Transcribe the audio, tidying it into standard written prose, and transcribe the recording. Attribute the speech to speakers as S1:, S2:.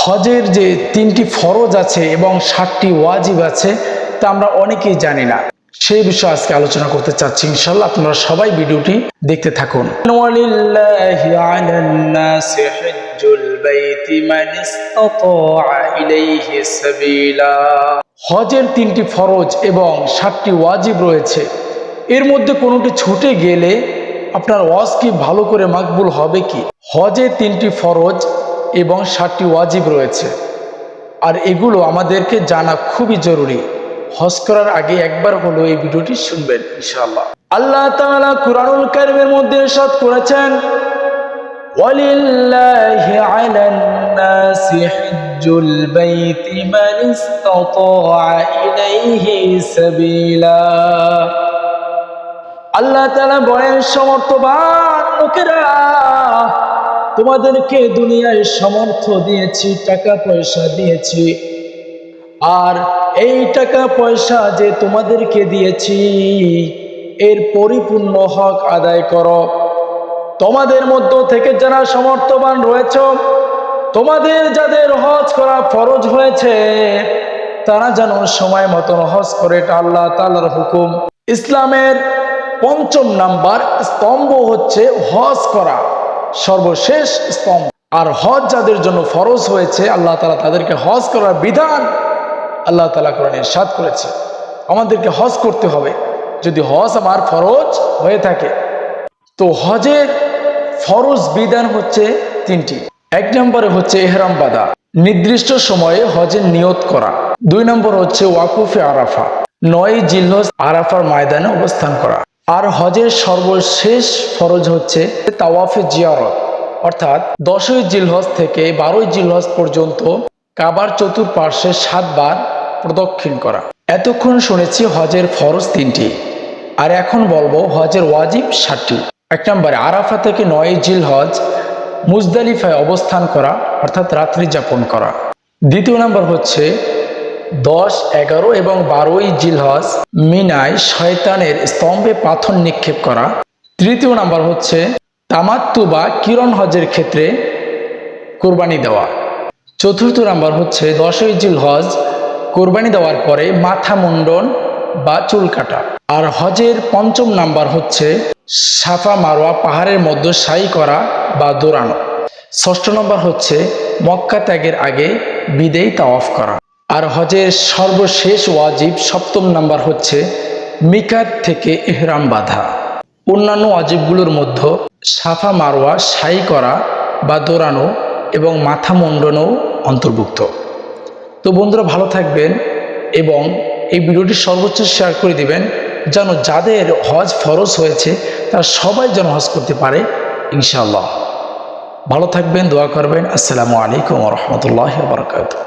S1: হজের যে 3টি ফরজ আছে এবং 7টি ওয়াজিব আছে তা আমরা অনেকেই জানি না। সেই বিষয়ে আজকে আলোচনা করতে চাচ্ছি ইনশাআল্লাহ। আপনারা সবাই ভিডিওটি দেখতে থাকুন। ওয়ালিল্লাহি আলান নাসি হজ্জুল বাইতি মান ইসতাতা ইলাইহি সাবিলা। হজের 3টি ফরজ এবং 7টি ওয়াজিব রয়েছে। এর মধ্যে কোনোটি ছুটে গেলে আপনার ওয়াজ কি ভালো করে মাকবুল হবে কি? হজে 3টি ফরজ এবং 7টি ওয়াজিব রয়েছে, আর এগুলো আমাদেরকে জানা খুবই জরুরি। হজ করার আগে একবার হলো এই ভিডিওটি শুনবেন ইনশাআল্লাহ। আল্লাহ তাআলা কুরআনুল কারীমের মধ্যে ইরশাদ করেছেন, ওয়ালিল্লাহি আলান নাসি হজ্জুল বাইতি মান ইসতাতা ইলাইহি সাবিলা। আল্লাহ তাআলা বলেন, সমর্থবান লোকেরা, তোমাদেরকে দুনিয়ায় সামর্থ্য দিয়েছি, টাকা পয়সা দিয়েছি, আর এই টাকা পয়সা যে তোমাদেরকে দিয়েছি এর পরিপূর্ণ হক আদায় করো। তোমাদের মধ্য থেকে যারা সমর্থবান রয়েছে, তোমাদের যাদের হজ করা ফরজ হয়েছে, তারা যেন সময় মতন হজ করে, এটা আল্লাহ তাআলার হুকুম। ইসলামের 5ম নাম্বার স্তম্ভ হচ্ছে হজ করা, সর্বশেষ স্তম্ভ। আর হজ যাদের জন্য ফরজ হয়েছে, আল্লাহ তাআলা তাদেরকে হজ করার বিধান আল্লাহ তাআলা কোরআনে ইরশাদ করেছে, আমাদেরকে হজ করতে হবে যদি হজ আমার ফরজ হয়ে থাকে। তো হজের ফরজ বিধান হচ্ছে 3টি। 1 নম্বরে হচ্ছে ইহরাম বাঁধা, নির্দিষ্ট সময়ে হজের নিয়ত করা। 2 নম্বর হচ্ছে ওয়াকুফে আরাফা, 9 জিলহজ আরাফার ময়দানে অবস্থান করা। আর হজের সর্বশেষ ফরজ হচ্ছে তাওয়াফে জিয়ারত, অর্থাৎ 10ই জিলহজ থেকে 12ই জিলহজ পর্যন্ত কাবার চতুর্পার্শ্বে 7 বার প্রদক্ষিণ করা। এতক্ষণ শুনেছি হজের ফরজ 3টি, আর এখন বলবো হজের ওয়াজিব 7টি। 1 নম্বরে আরাফা থেকে 9ই জিলহজ মুজদালিফায় অবস্থান করা, অর্থাৎ রাত্রি যাপন করা। 2 নম্বর হচ্ছে 10, 11 এবং 12ই জিলহজ মিনায় শয়তানের স্তম্ভে পাথর নিক্ষেপ করা। 3 নম্বর হচ্ছে তামাত্তু বা কিরণ হজের ক্ষেত্রে কোরবানি দেওয়া। 4 নম্বর হচ্ছে 10ই জিলহজ কোরবানি দেওয়ার পরে মাথা মুন্ডন বা চুল কাটা। আর হজের 5ম নাম্বার হচ্ছে সাফা মারওয়া পাহাড়ের মধ্যে সাই করা বা দৌড়ানো। 6 নম্বর হচ্ছে মক্কা ত্যাগের আগে বিদেই তাওয়াফ করা। আর হজের সর্বশেষ ওয়াজিব 7ম নাম্বার হচ্ছে মিকাত থেকে ইহরাম বাঁধা। অন্যান্য ওয়াজিবগুলোর মধ্যে সাফা মারওয়া সাই করা বা দৌড়ানো এবং মাথা মুন্ডনও অন্তর্ভুক্ত। তো বন্ধুরা, ভালো থাকবেন এবং এই ভিডিওটি সর্বোচ্চ শেয়ার করে দিবেন, যেন যাদের হজ ফরজ হয়েছে তারা সবাই যেন হজ করতে পারে ইনশাআল্লাহ। ভালো থাকবেন, দোয়া করবেন। আসসালামু আলাইকুম ওয়া রাহমাতুল্লাহি ওয়া বারাকাতুহু।